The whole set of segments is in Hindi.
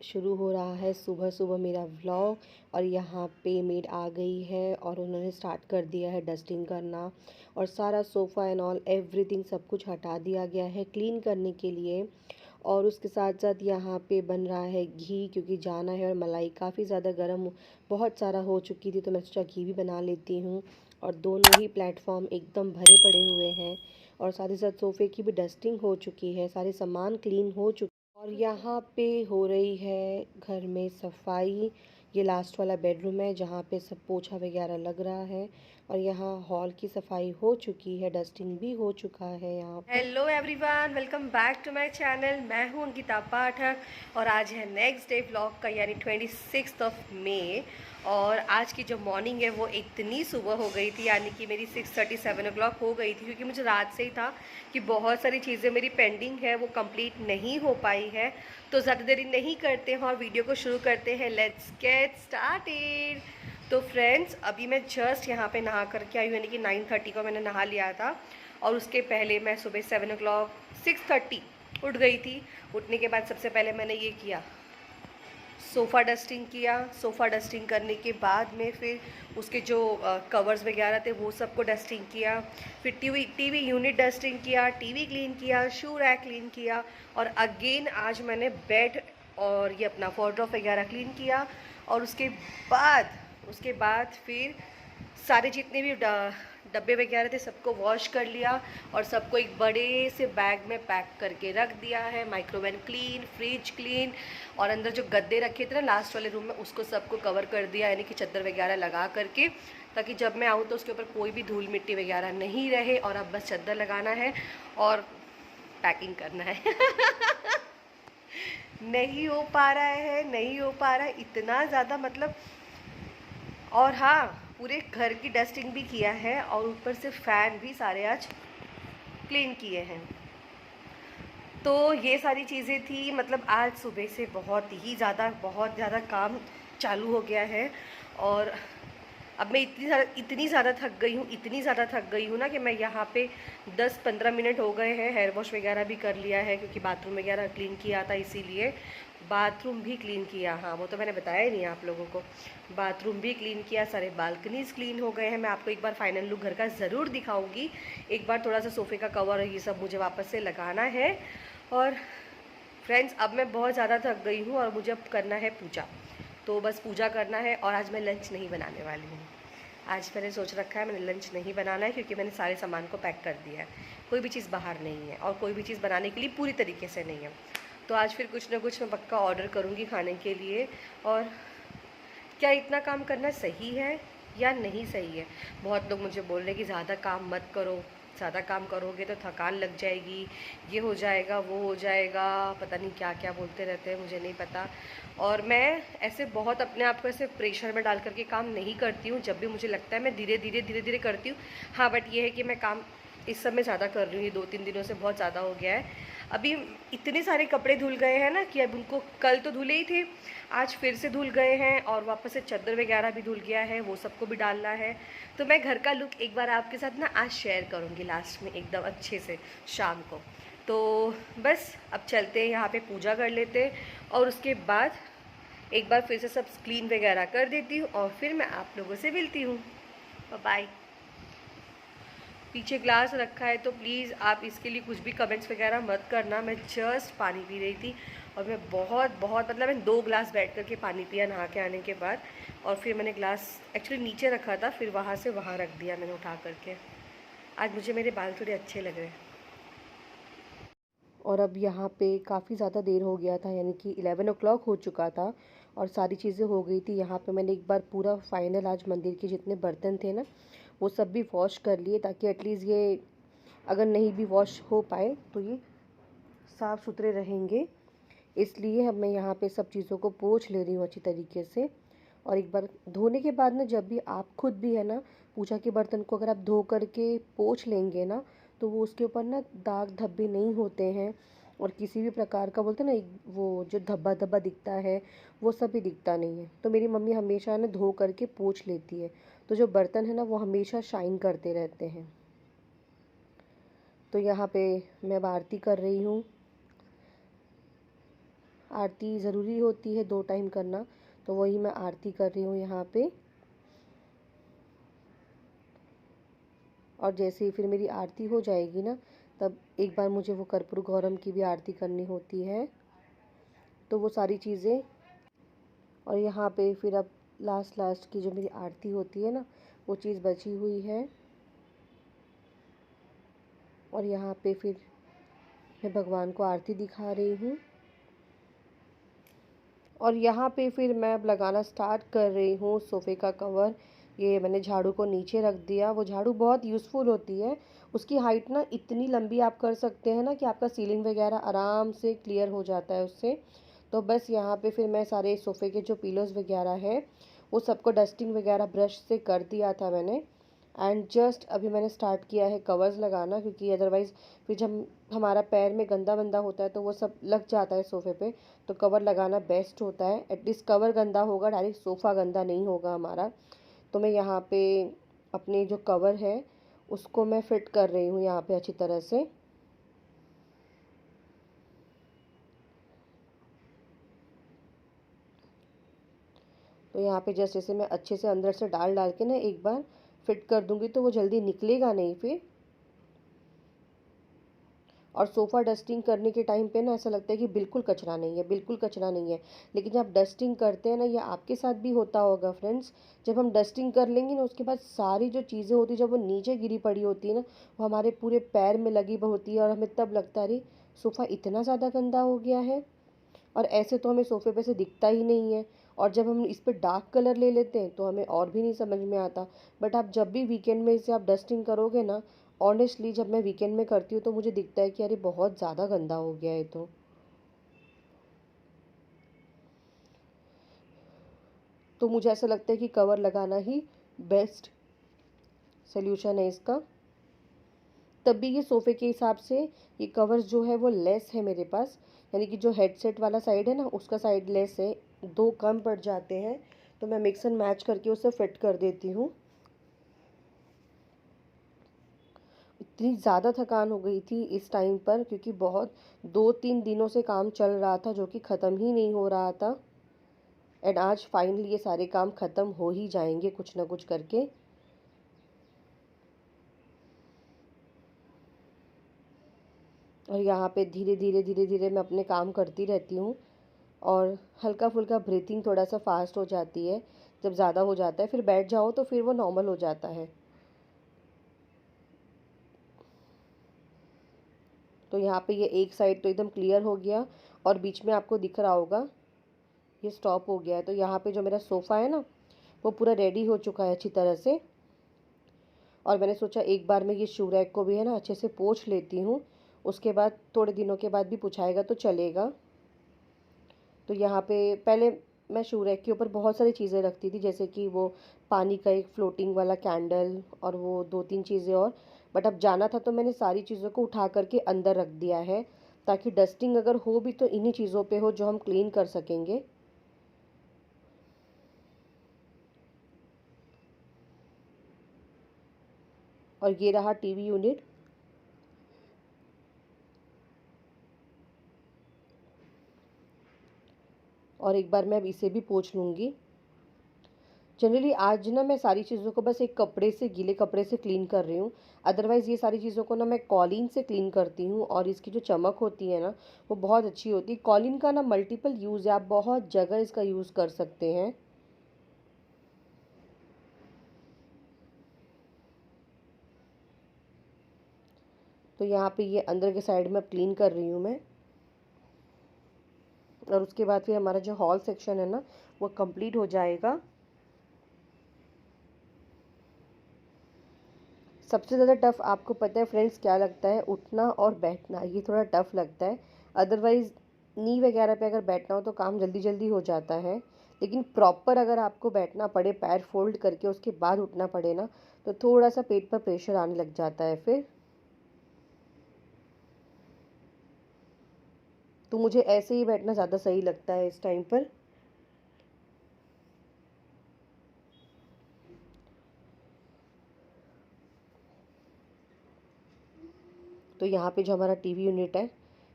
शुरू हो रहा है सुबह सुबह मेरा व्लॉग। और यहाँ पे मेड आ गई है और उन्होंने स्टार्ट कर दिया है डस्टिंग करना और सारा सोफ़ा एंड ऑल एवरीथिंग सब कुछ हटा दिया गया है क्लीन करने के लिए। और उसके साथ साथ यहाँ पे बन रहा है घी, क्योंकि जाना है और मलाई काफ़ी ज़्यादा गर्म बहुत सारा हो चुकी थी, तो मैं सोचा घी भी बना लेती हूँ। और दोनों ही प्लेटफॉर्म एकदम भरे पड़े हुए हैं और साथ ही साथ सोफ़े की भी डस्टिंग हो चुकी है, सारे सामान क्लीन हो चुके। और यहाँ पे हो रही है घर में सफाई। ये लास्ट वाला बेडरूम है जहाँ पे सब पोछा वगैरह लग रहा है। और यहाँ हॉल की सफाई हो चुकी है, डस्टिंग भी हो चुका है यहाँ पर। Hello everyone, welcome back to my channel. मैं हूं अंकिता पाठक और आज है नेक्स्ट डे व्लॉग का, यानी 26 मई। और आज की जो मॉर्निंग है वो इतनी सुबह हो गई थी, यानी कि मेरी 6:30-7 o'clock हो गई थी, क्योंकि मुझे रात से ही था कि बहुत सारी चीज़ें मेरी पेंडिंग है, वो कंप्लीट नहीं हो पाई है। तो ज़्यादा देरी नहीं करते हैं और वीडियो को शुरू करते हैं। Let's get started. तो फ्रेंड्स, अभी मैं जस्ट यहाँ पे नहा करके आई हूँ, यानी कि 9:30 को मैंने नहा लिया था। और उसके पहले मैं सुबह 7 o'clock 6:30 उठ गई थी। उठने के बाद सबसे पहले मैंने ये किया, सोफ़ा डस्टिंग किया। सोफ़ा डस्टिंग करने के बाद में फिर उसके जो कवर्स वगैरह थे वो सबको डस्टिंग किया। फिर टीवी यूनिट डस्टिंग किया, टीवी क्लीन किया, शू रैक क्लीन किया। और अगेन आज मैंने बेड और ये अपना वॉर्डरोब वगैरह क्लीन किया। और उसके बाद फिर सारे जितने भी डब्बे वगैरह थे सबको वॉश कर लिया और सबको एक बड़े से बैग में पैक करके रख दिया है। माइक्रोवेव क्लीन, फ्रिज क्लीन, और अंदर जो गद्दे रखे थे ना लास्ट वाले रूम में, उसको सबको कवर कर दिया, यानी कि चादर वगैरह लगा करके, ताकि जब मैं आऊँ तो उसके ऊपर कोई भी धूल मिट्टी वगैरह नहीं रहे। और अब बस चादर लगाना है और पैकिंग करना है। नहीं हो पा रहा है, नहीं हो पा रहा है इतना ज़्यादा, मतलब। और हाँ, पूरे घर की डस्टिंग भी किया है और ऊपर से फ़ैन भी सारे आज क्लीन किए हैं। तो ये सारी चीज़ें थी, मतलब आज सुबह से बहुत ज़्यादा काम चालू हो गया है। और अब मैं इतनी ज़्यादा थक गई हूँ ना कि मैं यहाँ पे 10-15 मिनट हो गए हैं। हेयर वॉश वगैरह भी कर लिया है, क्योंकि बाथरूम वगैरह क्लीन किया था, इसीलिए बाथरूम भी क्लीन किया। हाँ, वो तो मैंने बताया ही नहीं आप लोगों को। बाथरूम भी क्लीन किया, सारे बालकनीज़ क्लीन हो गए हैं। मैं आपको एक बार फाइनल लुक घर का ज़रूर दिखाऊंगी। एक बार थोड़ा सा सोफ़े का कवर और ये सब मुझे वापस से लगाना है। और फ्रेंड्स, अब मैं बहुत ज़्यादा थक गई हूँ और मुझे अब करना है पूजा। तो बस पूजा करना है। और आज मैं लंच नहीं बनाने वाली हूँ। आज मैंने सोच रखा है मैंने लंच नहीं बनाना है, क्योंकि मैंने सारे सामान को पैक कर दिया है। कोई भी चीज़ बाहर नहीं है और कोई भी चीज़ बनाने के लिए पूरी तरीके से नहीं है। तो आज फिर कुछ ना कुछ मैं पक्का ऑर्डर करूँगी खाने के लिए। और क्या इतना काम करना सही है या नहीं सही है? बहुत लोग मुझे बोल रहे हैं कि ज़्यादा काम मत करो, ज़्यादा काम करोगे तो थकान लग जाएगी, ये हो जाएगा, वो हो जाएगा, पता नहीं क्या क्या बोलते रहते हैं, मुझे नहीं पता। और मैं ऐसे बहुत अपने आप को ऐसे प्रेशर में डाल करके काम नहीं करती हूँ। जब भी मुझे लगता है मैं धीरे धीरे करती हूँ। हाँ, बट ये है कि मैं काम इस समय ज़्यादा कर रही हूँ, ये 2-3 दिनों से बहुत ज़्यादा हो गया है। अभी इतने सारे कपड़े धुल गए हैं ना कि अब उनको, कल तो धुले ही थे, आज फिर से धुल गए हैं और वापस से चादर वगैरह भी धुल गया है, वो सबको भी डालना है। तो मैं घर का लुक एक बार आपके साथ ना आज शेयर करूँगी लास्ट में एकदम अच्छे से शाम को। तो बस अब चलते हैं, यहाँ पे पूजा कर लेते हैं और उसके बाद एक बार फिर से सब क्लीन वगैरह कर देती हूँ और फिर मैं आप लोगों से मिलती हूँ। बाय। पीछे ग्लास रखा है तो प्लीज़ आप इसके लिए कुछ भी कमेंट्स वगैरह मत करना। मैं जस्ट पानी पी रही थी और मैं बहुत बहुत, मतलब मैंने 2 ग्लास बैठ करके पानी पिया नहा के आने के बाद। और फिर मैंने ग्लास एक्चुअली नीचे रखा था, फिर वहाँ से वहाँ रख दिया मैंने उठा करके। आज मुझे मेरे बाल थोड़े अच्छे लग रहे हैं। और अब यहाँ पे काफ़ी ज़्यादा देर हो गया था, यानी कि 11 o'clock हो चुका था और सारी चीज़ें हो गई थी। यहाँ पे मैंने एक बार पूरा फाइनल आज मंदिर के जितने बर्तन थे ना वो सब भी वॉश कर लिए, ताकि एटलीस्ट ये अगर नहीं भी वॉश हो पाए तो ये साफ़ सुथरे रहेंगे। इसलिए अब मैं यहाँ पे सब चीज़ों को पोंछ ले रही हूँ अच्छी तरीके से। और एक बार धोने के बाद ना, जब भी आप खुद भी है ना पूजा के बर्तन को अगर आप धो करके पोंछ लेंगे ना, तो वो उसके ऊपर ना दाग धब्बे नहीं होते हैं और किसी भी प्रकार का, बोलते हैं ना वो जो धब्बा धब्बा दिखता है वो सब भी दिखता नहीं है। तो मेरी मम्मी हमेशा ना धो करके पोंछ लेती है, तो जो बर्तन है ना वो हमेशा शाइन करते रहते हैं। तो यहाँ पे मैं अब आरती कर रही हूँ। आरती ज़रूरी होती है 2 टाइम करना, तो वही मैं आरती कर रही हूँ यहाँ पे। और जैसे ही फिर मेरी आरती हो जाएगी ना, तब एक बार मुझे वो कर्पूर गौरम की भी आरती करनी होती है। तो वो सारी चीज़ें, और यहाँ पे फिर अब लास्ट की जो मेरी आरती होती है ना, वो चीज़ बची हुई है। और यहाँ पे फिर मैं भगवान को आरती दिखा रही हूँ। और यहाँ पे फिर मैं अब लगाना स्टार्ट कर रही हूँ सोफ़े का कवर। ये मैंने झाड़ू को नीचे रख दिया। वो झाड़ू बहुत यूज़फुल होती है। उसकी हाइट ना इतनी लंबी आप कर सकते हैं ना कि आपका सीलिंग वगैरह आराम से क्लियर हो जाता है उससे। तो बस यहाँ पे फिर मैं सारे सोफ़े के जो पिलोज़ वगैरह हैं वो सबको डस्टिंग वगैरह ब्रश से कर दिया था मैंने। एंड जस्ट अभी मैंने स्टार्ट किया है कवर्स लगाना, क्योंकि अदरवाइज़ फिर जब हमारा पैर में गंदा वंदा होता है तो वो सब लग जाता है सोफ़े पे। तो कवर लगाना बेस्ट होता है। एटलीस्ट कवर गंदा होगा, डायरेक्ट सोफ़ा गंदा नहीं होगा हमारा। तो मैं यहाँ पे अपने जो कवर है उसको मैं फिट कर रही हूँ यहाँ पे अच्छी तरह से। तो यहाँ पे जस्ट इसे मैं अच्छे से अंदर से डाल डाल के ना एक बार फिट कर दूँगी, तो वो जल्दी निकलेगा नहीं फिर। और सोफ़ा डस्टिंग करने के टाइम पे ना ऐसा लगता है कि बिल्कुल कचरा नहीं है, बिल्कुल कचरा नहीं है। लेकिन जब डस्टिंग करते हैं ना, ये आपके साथ भी होता होगा फ्रेंड्स, जब हम डस्टिंग कर लेंगे ना उसके बाद सारी जो चीज़ें होती हैं जब वो नीचे गिरी पड़ी होती है ना, वो हमारे पूरे पैर में लगी होती है और हमें तब लगता है अरे सोफ़ा इतना ज़्यादा गंदा हो गया है। और ऐसे तो हमें सोफ़े पे से दिखता ही नहीं है। और जब हम इस पे डार्क कलर ले लेते हैं तो हमें और भी नहीं समझ में आता। बट आप जब भी वीकेंड में इसे आप डस्टिंग करोगे ना, ऑनेस्टली जब मैं वीकेंड में करती हूँ तो मुझे दिखता है कि अरे बहुत ज़्यादा गंदा हो गया है। तो मुझे ऐसा लगता है कि कवर लगाना ही बेस्ट सल्यूशन है इसका। तब भी ये सोफ़े के हिसाब से ये कवर्स जो है वो लेस है मेरे पास, यानी कि जो हेडसेट वाला साइड है ना उसका साइड लेस है, 2 कम पड़ जाते हैं। तो मैं मिक्स एंड मैच करके उसे फिट कर देती हूँ। इतनी ज़्यादा थकान हो गई थी इस टाइम पर, क्योंकि बहुत 2-3 दिनों से काम चल रहा था जो कि ख़त्म ही नहीं हो रहा था। एंड आज फाइनली ये सारे काम ख़त्म हो ही जाएंगे कुछ ना कुछ करके। और यहाँ पे धीरे धीरे मैं अपने काम करती रहती हूँ। और हल्का फुल्का ब्रीथिंग थोड़ा सा फास्ट हो जाती है। जब ज़्यादा हो जाता है फिर बैठ जाओ तो फिर वो नॉर्मल हो जाता है। तो यहाँ पे ये एक साइड तो एकदम क्लियर हो गया, और बीच में आपको दिख रहा होगा ये स्टॉप हो गया है। तो यहाँ पे जो मेरा सोफ़ा है ना वो पूरा रेडी हो चुका है अच्छी तरह से। और मैंने सोचा एक बार मैं ये शू रैक को भी है ना अच्छे से पोंछ लेती हूँ, उसके बाद थोड़े दिनों के बाद भी पुछाएगा तो चलेगा। तो यहाँ पे पहले मैं शू रैक के ऊपर बहुत सारी चीज़ें रखती थी, जैसे कि वो पानी का एक फ्लोटिंग वाला कैंडल और वो 2-3 चीज़ें और। बट अब जाना था तो मैंने सारी चीज़ों को उठा करके अंदर रख दिया है, ताकि डस्टिंग अगर हो भी तो इन्हीं चीज़ों पे हो जो हम क्लीन कर सकेंगे। और ये रहा टीवी यूनिट। और एक बार मैं अब इसे भी पोंछ लूँगी। जनरली आज ना मैं सारी चीज़ों को बस एक कपड़े से, गीले कपड़े से क्लीन कर रही हूँ। अदरवाइज़ ये सारी चीज़ों को ना मैं कॉलीन से क्लीन करती हूँ, और इसकी जो चमक होती है ना वो बहुत अच्छी होती है। कॉलीन का ना मल्टीपल यूज़ है, आप बहुत जगह इसका यूज़ कर सकते हैं। तो यहाँ पे ये अंदर के साइड में अब क्लीन कर रही हूँ मैं। और उसके बाद फिर हमारा जो हॉल सेक्शन है ना वो कंप्लीट हो जाएगा। सबसे ज़्यादा टफ़ आपको पता है फ्रेंड्स क्या लगता है? उठना और बैठना, ये थोड़ा टफ़ लगता है। अदरवाइज़ नी वगैरह पे अगर बैठना हो तो काम जल्दी जल्दी हो जाता है। लेकिन प्रॉपर अगर आपको बैठना पड़े पैर फोल्ड करके उसके बाद उठना पड़े ना, तो थोड़ा सा पेट पर प्रेशर आने लग जाता है फिर। तो मुझे ऐसे ही बैठना ज़्यादा सही लगता है इस टाइम पर। तो यहाँ पे जो हमारा टीवी यूनिट है,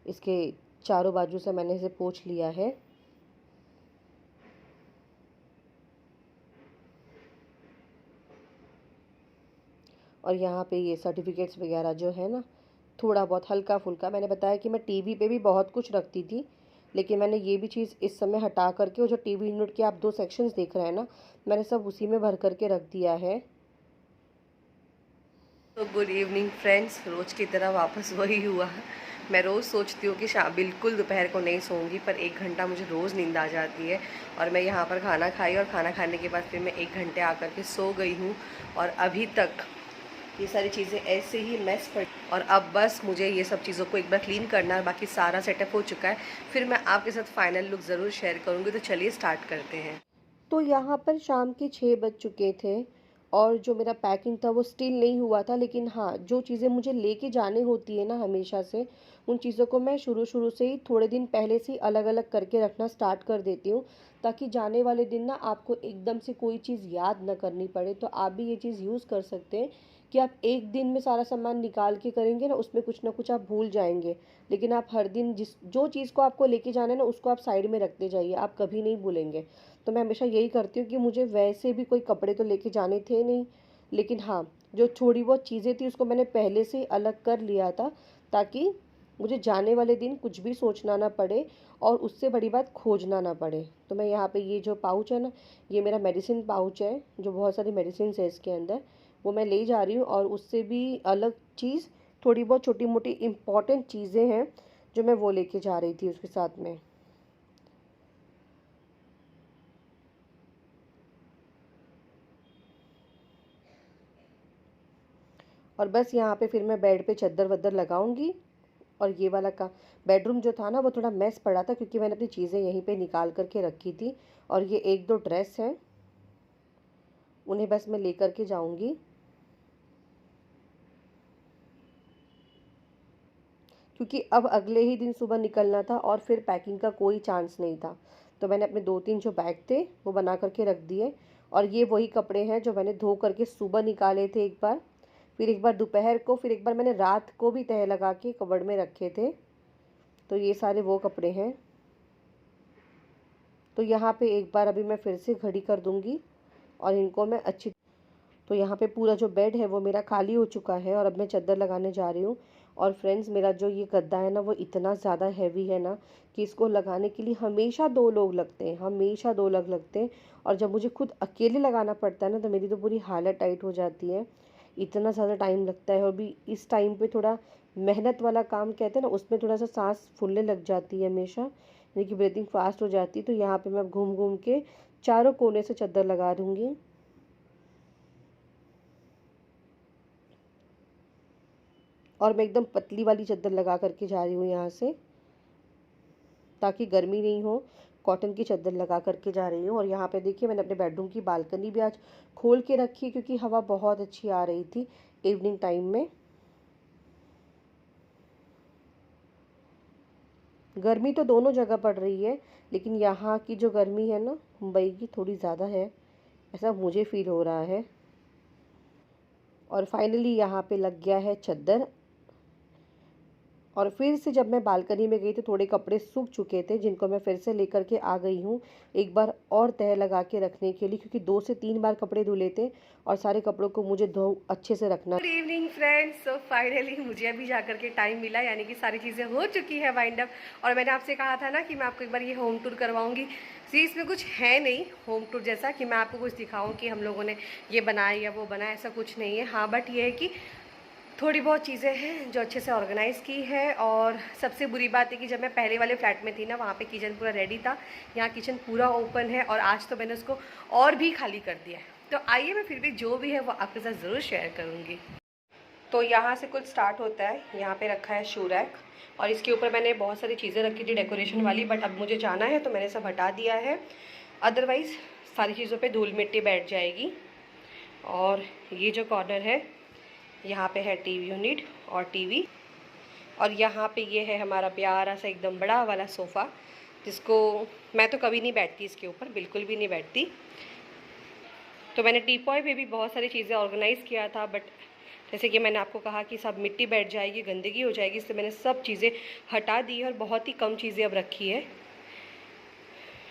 इसके चारों बाजू से मैंने इसे पोंछ लिया है। और यहाँ पे ये सर्टिफिकेट्स वगैरह जो है ना, थोड़ा बहुत हल्का फुल्का, मैंने बताया कि मैं टीवी पे भी बहुत कुछ रखती थी, लेकिन मैंने ये भी चीज़ इस समय हटा करके, वो जो टीवी यूनिट के आप 2 सेक्शंस देख रहे हैं ना, मैंने सब उसी में भर करके रख दिया है। तो गुड इवनिंग फ्रेंड्स, रोज़ की तरह वापस वही हुआ। मैं रोज़ सोचती हूँ कि शाम बिल्कुल दोपहर को नहीं सोऊंगी, पर 1 घंटा मुझे रोज़ नींद आ जाती है। और मैं यहाँ पर खाना खाई, और खाना खाने के बाद फिर मैं 1 घंटे आकर के सो गई हूँ। और अभी तक ये सारी चीज़ें ऐसे ही मेस पड़ी, और अब बस मुझे ये सब चीज़ों को एक बार क्लीन करना है। बाकी सारा सेटअप हो चुका है, फिर मैं आपके साथ फाइनल लुक ज़रूर शेयर करूँगी। तो चलिए स्टार्ट करते हैं। तो यहाँ पर शाम के 6 बज चुके थे, और जो मेरा पैकिंग था वो स्टिल नहीं हुआ था, लेकिन हाँ, जो चीज़ें मुझे लेके जानी होती है ना हमेशा से, उन चीज़ों को मैं शुरू शुरू से ही थोड़े दिन पहले से ही अलग अलग करके रखना स्टार्ट कर देती हूँ, ताकि जाने वाले दिन ना आपको एकदम से कोई चीज़ याद ना करनी पड़े। तो आप भी ये चीज़ यूज़ कर सकते हैं कि आप एक दिन में सारा सामान निकाल के करेंगे ना, उसमें कुछ ना कुछ आप भूल जाएंगे। लेकिन आप हर दिन जो चीज़ को आपको लेके जाना है ना, उसको आप साइड में रखते जाइए, आप कभी नहीं भूलेंगे। तो मैं हमेशा यही करती हूँ कि मुझे वैसे भी कोई कपड़े तो लेके जाने थे नहीं, लेकिन हाँ, जो थोड़ी बहुत चीज़ें थी उसको मैंने पहले से ही अलग कर लिया था, ताकि मुझे जाने वाले दिन कुछ भी सोचना ना पड़े, और उससे बड़ी बात खोजना ना पड़े। तो मैं यहाँ पे ये जो पाउच है ना, ये मेरा मेडिसिन पाउच है, जो बहुत सारी मेडिसिन है इसके अंदर, वो मैं ले जा रही हूँ। और उससे भी अलग चीज़, थोड़ी बहुत छोटी मोटी इम्पॉर्टेंट चीज़ें हैं जो मैं वो लेके जा रही थी उसके साथ में। और बस यहाँ पे फिर मैं बेड पे चद्दर वद्दर लगाऊंगी। और ये वाला का बेडरूम जो था ना, वो थोड़ा मेस पड़ा था, क्योंकि मैंने अपनी चीज़ें यहीं पे निकाल करके रखी थी। और ये 1-2 ड्रेस हैं, उन्हें बस मैं लेकर के जाऊंगी, क्योंकि अब अगले ही दिन सुबह निकलना था और फिर पैकिंग का कोई चांस नहीं था। तो मैंने अपने 2-3 जो बैग थे वो बना करके रख दिए। और ये वही कपड़े हैं जो मैंने धो करके सुबह निकाले थे एक बार, फिर एक बार दोपहर को, फिर एक बार मैंने रात को भी तह लगा के कबर्ड में रखे थे। तो ये सारे वो कपड़े हैं। तो यहाँ पे एक बार अभी मैं फिर से घड़ी कर दूँगी, और इनको मैं अच्छी, तो यहाँ पे पूरा जो बेड है वो मेरा खाली हो चुका है, और अब मैं चद्दर लगाने जा रही हूँ। और फ्रेंड्स, मेरा जो ये गद्दा है ना, वो इतना ज़्यादा हैवी है ना, कि इसको लगाने के लिए हमेशा 2 लोग लगते हैं, हमेशा 2 लोग लगते हैं। और जब मुझे खुद अकेले लगाना पड़ता है ना, तो मेरी तो पूरी हालत टाइट हो जाती है, इतना ज़्यादा टाइम लगता है। और भी इस टाइम पे थोड़ा मेहनत वाला काम कहते हैं ना, उसमें थोड़ा सा सांस फूलने लग जाती है हमेशा, यानी कि ब्रीथिंग फास्ट हो जाती है। तो यहाँ पे मैं घूम घूम के चारों कोने से चद्दर लगा दूँगी। और मैं एकदम पतली वाली चद्दर लगा करके जा रही हूँ यहाँ से, ताकि गर्मी नहीं हो। कॉटन की चद्दर लगा करके जा रही हूँ। और यहाँ पे देखिए, मैंने अपने बेडरूम की बालकनी भी आज खोल के रखी है, क्योंकि हवा बहुत अच्छी आ रही थी इवनिंग टाइम में। गर्मी तो दोनों जगह पड़ रही है, लेकिन यहाँ की जो गर्मी है ना, मुंबई की, थोड़ी ज़्यादा है, ऐसा मुझे फील हो रहा है। और फाइनली यहाँ पे लग गया है चद्दर। और फिर से जब मैं बालकनी में गई तो थोड़े कपड़े सूख चुके थे, जिनको मैं फिर से लेकर के आ गई हूँ एक बार और तह लगा के रखने के लिए, क्योंकि 2 से 3 बार कपड़े धुले थे, और सारे कपड़ों को मुझे धो अच्छे से रखना। Good evening friends, so finally मुझे अभी जाकर के टाइम मिला, यानी कि सारी चीज़ें हो चुकी है वाइंड अप। और मैंने आपसे कहा था ना कि मैं आपको एक बार ये होम टूर करवाऊंगी। जी, इसमें कुछ है नहीं होम टूर जैसा कि मैं आपको कुछ दिखाऊं कि हम लोगों ने ये बनाया या वो बनाया, ऐसा कुछ नहीं है। हाँ, बट ये है कि थोड़ी बहुत चीज़ें हैं जो अच्छे से ऑर्गेनाइज़ की है। और सबसे बुरी बात है कि जब मैं पहले वाले फ्लैट में थी ना, वहाँ पे किचन पूरा रेडी था, यहाँ किचन पूरा ओपन है, और आज तो मैंने उसको और भी खाली कर दिया है। तो आइए, मैं फिर भी जो भी है वो आपके साथ ज़रूर शेयर करूँगी। तो यहाँ से कुछ स्टार्ट होता है। यहाँ पे रखा है शू रैक, और इसके ऊपर मैंने बहुत सारी चीज़ें रखी थी डेकोरेशन वाली, बट अब मुझे जाना है तो मैंने सब हटा दिया है, अदरवाइज़ सारी चीज़ों पे धूल मिट्टी बैठ जाएगी। और ये जो कॉर्नर है, यहाँ पे है टीवी यूनिट और टीवी। और यहाँ पे ये है हमारा प्यारा सा एकदम बड़ा वाला सोफ़ा, जिसको मैं तो कभी नहीं बैठती इसके ऊपर, बिल्कुल भी नहीं बैठती। तो मैंने टीपॉय पे भी बहुत सारी चीज़ें ऑर्गेनाइज़ किया था, बट जैसे कि मैंने आपको कहा कि सब मिट्टी बैठ जाएगी, गंदगी हो जाएगी, इसलिए मैंने सब चीज़ें हटा दी है और बहुत ही कम चीज़ें अब रखी है।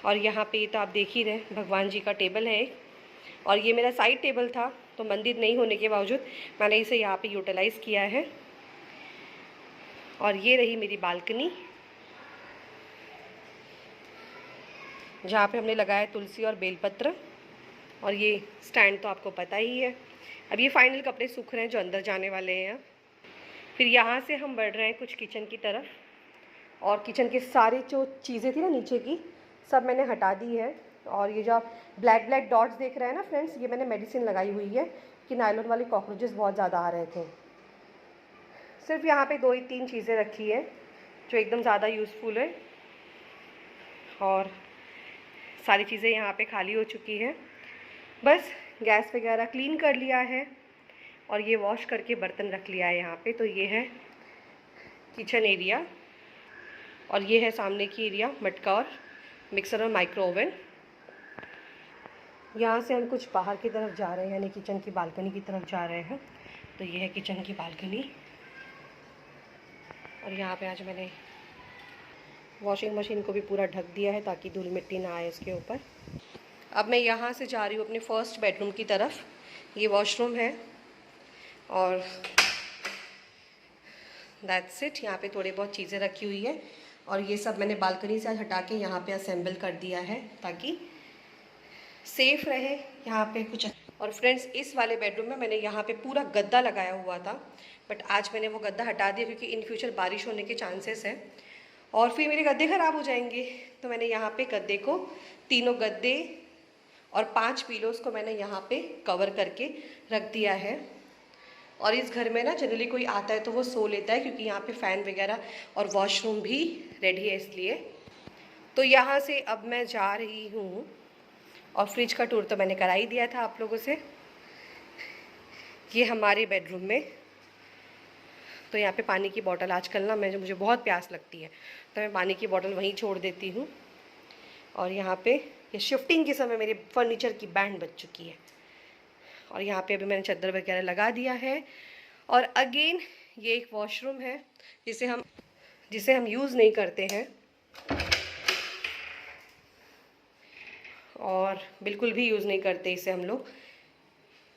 और यहाँ पे तो आप देख ही रहे, भगवान जी का टेबल है एक, और ये मेरा साइड टेबल था, तो मंदिर नहीं होने के बावजूद मैंने इसे यहाँ पे यूटिलाइज़ किया है। और ये रही मेरी बालकनी, जहाँ पे हमने लगाया तुलसी और बेलपत्र, और ये स्टैंड तो आपको पता ही है। अब ये फाइनल कपड़े सूख रहे हैं जो अंदर जाने वाले हैं। फिर यहाँ से हम बढ़ रहे हैं कुछ किचन की तरफ, और किचन के सारी जो चीज़ें थी ना नीचे की, सब मैंने हटा दी है। और ये जो आप ब्लैक ब्लैक डॉट्स देख रहे हैं ना फ्रेंड्स, ये मैंने मेडिसिन लगाई हुई है कि नायलॉन वाली कॉकरोचेस बहुत ज़्यादा आ रहे थे। सिर्फ यहाँ पे 2 ही 3 चीज़ें रखी है जो एकदम ज़्यादा यूज़फुल है, और सारी चीज़ें यहाँ पे खाली हो चुकी है। बस गैस वगैरह क्लीन कर लिया है और ये वॉश करके बर्तन रख लिया है यहाँ पे। तो ये है किचन एरिया, और ये है सामने की एरिया, मटका और मिक्सर और माइक्रो ओवन। यहाँ से हम कुछ बाहर की तरफ जा रहे हैं, यानी किचन की बालकनी की तरफ जा रहे हैं। तो ये है किचन की बालकनी, और यहाँ पे आज मैंने वॉशिंग मशीन को भी पूरा ढक दिया है ताकि धूल मिट्टी ना आए उसके ऊपर। अब मैं यहाँ से जा रही हूँ अपने फर्स्ट बेडरूम की तरफ। ये वॉशरूम है और दैट्स इट। यहाँ पे थोड़ी बहुत चीज़ें रखी हुई है, और ये सब मैंने बालकनी से हटा के यहाँ पे असेंबल कर दिया है ताकि सेफ़ रहे यहाँ पे कुछ। और फ्रेंड्स, इस वाले बेडरूम में मैंने यहाँ पे पूरा गद्दा लगाया हुआ था, बट आज मैंने वो गद्दा हटा दिया क्योंकि इन फ्यूचर बारिश होने के चांसेस हैं और फिर मेरे गद्दे ख़राब हो जाएंगे। तो मैंने यहाँ पे गद्दे को, तीनों गद्दे और 5 पिलोज़ को मैंने यहाँ पे कवर करके रख दिया है। और इस घर में ना जनरली कोई आता है तो वो सो लेता है क्योंकि यहाँ पे फ़ैन वगैरह और वॉशरूम भी रेडी है इसलिए। तो यहाँ से अब मैं जा रही हूँ, और फ्रिज का टूर तो मैंने करा ही दिया था आप लोगों से। ये हमारे बेडरूम में, तो यहाँ पे पानी की बोतल, आजकल ना मुझे बहुत प्यास लगती है तो मैं पानी की बोतल वहीं छोड़ देती हूँ। और यहाँ पे ये शिफ्टिंग के समय मेरे फर्नीचर की बैंड बज चुकी है, और यहाँ पे अभी मैंने चादर वगैरह लगा दिया है। और अगेन ये एक वॉशरूम है जिसे हम यूज़ नहीं करते हैं, और बिल्कुल भी यूज़ नहीं करते इसे हम लोग,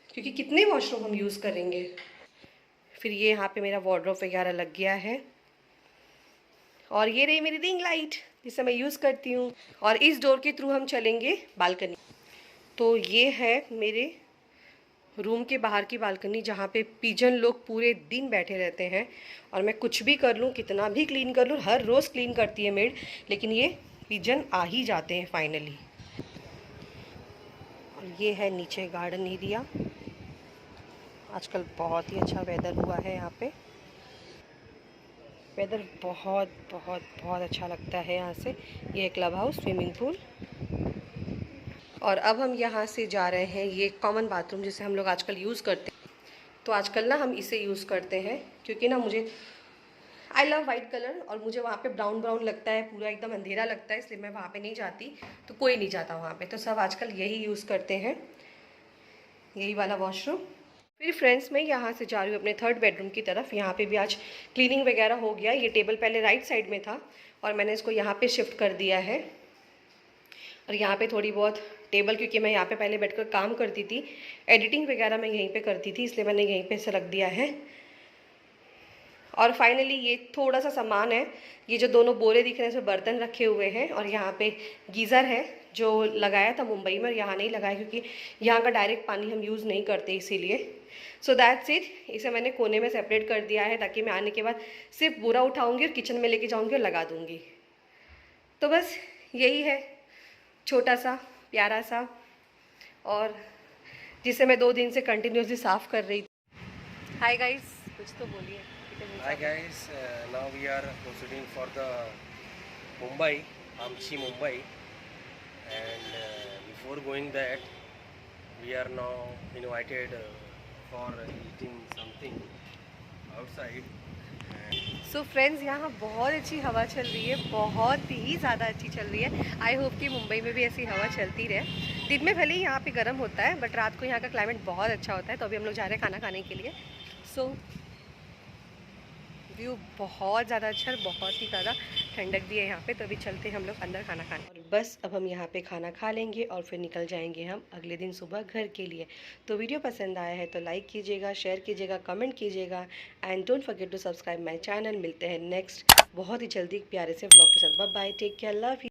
क्योंकि कितने वॉशरूम हम यूज़ करेंगे। फिर ये यहाँ पे मेरा वार्डरोब वगैरह लग गया है, और ये रही मेरी रिंग लाइट जिसे मैं यूज़ करती हूँ। और इस डोर के थ्रू हम चलेंगे बालकनी। तो ये है मेरे रूम के बाहर की बालकनी, जहाँ पे पिजन लोग पूरे दिन बैठे रहते हैं, और मैं कुछ भी कर लूँ, कितना भी क्लीन कर लूँ, हर रोज़ क्लीन करती है मेड, लेकिन ये पिजन आ ही जाते हैं फाइनली। और ये है नीचे गार्डन एरिया। आजकल बहुत ही अच्छा वेदर हुआ है यहाँ पे, वेदर बहुत बहुत बहुत अच्छा लगता है यहाँ से। ये है क्लब हाउस, स्विमिंग पूल। और अब हम यहाँ से जा रहे हैं, ये कॉमन बाथरूम जिसे हम लोग आजकल यूज़ करते हैं। तो आजकल ना हम इसे यूज़ करते हैं क्योंकि ना मुझे आई लव वाइट कलर, और मुझे वहाँ पे ब्राउन ब्राउन लगता है, पूरा एकदम अंधेरा लगता है, इसलिए मैं वहाँ पे नहीं जाती, तो कोई नहीं जाता वहाँ पे, तो सब आजकल यही यूज़ करते हैं, यही वाला वॉशरूम। फिर फ्रेंड्स, मैं यहाँ से जा रही हूँ अपने थर्ड बेडरूम की तरफ। यहाँ पे भी आज क्लीनिंग वगैरह हो गया। ये टेबल पहले राइट साइड में था और मैंने इसको यहाँ पे शिफ्ट कर दिया है, और यहाँ पे थोड़ी बहुत टेबल, क्योंकि मैं यहाँ पे पहले बैठकर काम करती थी, एडिटिंग वगैरह मैं यहीं पे करती थी, इसलिए मैंने यहीं पे से रख दिया है। और फाइनली ये थोड़ा सा सामान है, ये जो दोनों बोरे दिख रहे हैं इसमें बर्तन रखे हुए हैं, और यहाँ पे गीज़र है जो लगाया था मुंबई में, और यहाँ नहीं लगाया क्योंकि यहाँ का डायरेक्ट पानी हम यूज़ नहीं करते इसीलिए। So that's it. इसे मैंने कोने में सेपरेट कर दिया है ताकि मैं आने के बाद सिर्फ बोरा उठाऊँगी और किचन में लेके जाऊँगी और लगा दूँगी। तो बस यही है, छोटा सा प्यारा सा, और जिसे मैं 2 दिन से कंटिन्यूसली साफ़ कर रही थी। हाय गाइस, कुछ तो बोलिए। Hi guys, now we are proceeding for the Mumbai, Amchi Mumbai, and before going that, we are now invited for eating something outside. So friends, यहाँ बहुत अच्छी हवा चल रही है, बहुत ही ज़्यादा अच्छी चल रही है। आई होप कि मुंबई में भी ऐसी हवा चलती रहे। दिन में भले ही यहाँ पे गर्म होता है, बट रात को यहाँ का क्लाइमेट बहुत अच्छा होता है। तो अभी हम लोग जा रहे हैं खाना खाने के लिए। सो व्यू बहुत ज़्यादा अच्छा और बहुत ही ज़्यादा ठंडक भी है यहाँ पे। तो अभी चलते हैं हम लोग अंदर खाना खाने, और बस अब हम यहाँ पे खाना खा लेंगे और फिर निकल जाएंगे हम अगले दिन सुबह घर के लिए। तो वीडियो पसंद आया है तो लाइक कीजिएगा, शेयर कीजिएगा, कमेंट कीजिएगा and don't forget to subscribe my channel. मिलते हैं नेक्स्ट बहुत ही जल्दी प्यारे से व्लॉग के साथ। Bye bye, take care, love you.